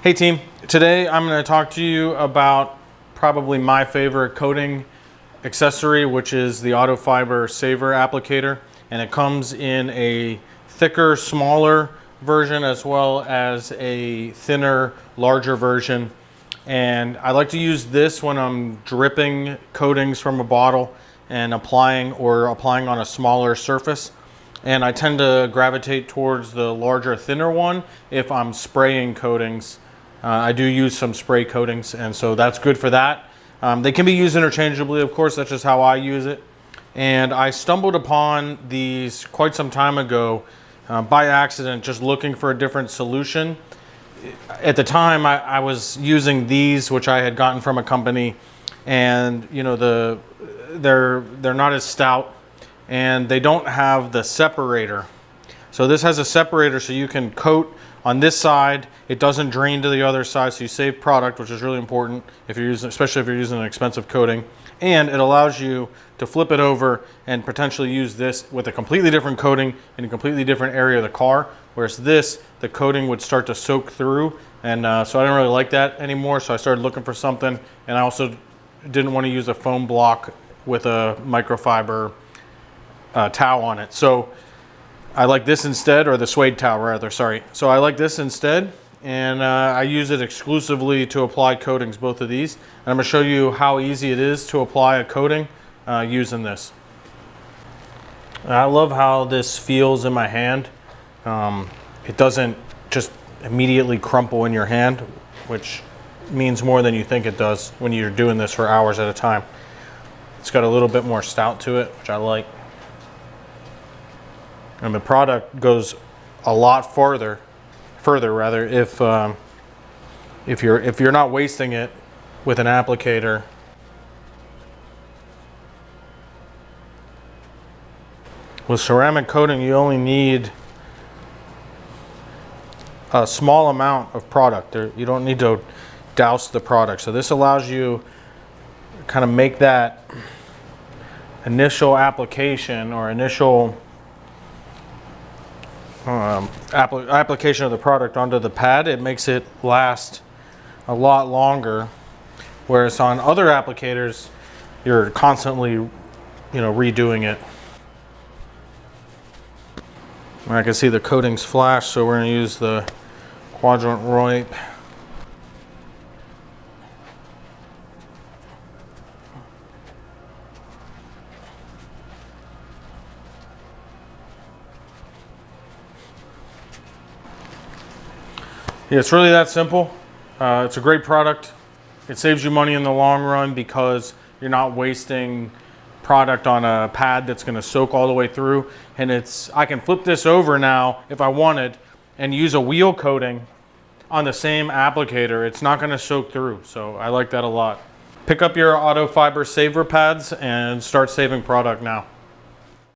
Hey team, today I'm going to talk to you about probably my favorite coating accessory, which is the Autofiber Saver Applicator, and it comes in a thicker, smaller version as well as a thinner, larger version. And I like to use this when I'm dripping coatings from a bottle and applying on a smaller surface. And I tend to gravitate towards the larger, thinner one if I'm spraying coatings. I do use some spray coatings, and so that's good for that. They can be used interchangeably, of course. That's just how I use it. And I stumbled upon these quite some time ago by accident, just looking for a different solution. At the time, I was using these, which I had gotten from a company, and you know, they're not as stout, and they don't have the separator. So this has a separator, so you can coat on this side. It doesn't drain to the other side, so you save product, which is really important if you're using, especially if you're using an expensive coating. And it allows you to flip it over and potentially use this with a completely different coating in a completely different area of the car. Whereas this, the coating would start to soak through, and so I didn't really like that anymore. So I started looking for something, and I also didn't want to use a foam block with a microfiber towel on it. So I like this instead, or the suede towel rather, sorry. So I like this instead, and I use it exclusively to apply coatings, both of these. And I'm gonna show you how easy it is to apply a coating using this. And I love how this feels in my hand. It doesn't just immediately crumple in your hand, which means more than you think it does when you're doing this for hours at a time. It's got a little bit more stout to it, which I like. And the product goes a lot further if you're not wasting it with an applicator. With ceramic coating, you only need a small amount of product. You don't need to douse the product. So this allows you to kind of make that initial application or initial application of the product onto the pad. It makes it last a lot longer, whereas on other applicators you're constantly, you know, redoing it. And I can see the coatings flash, so we're going to use the quadrant wipe. Yeah, it's really that simple. It's a great product. It saves you money in the long run because you're not wasting product on a pad that's going to soak all the way through. And I can flip this over now if I wanted and use a wheel coating on the same applicator. It's not going to soak through, so I like that a lot. Pick up your Autofiber Saver pads and start saving product now.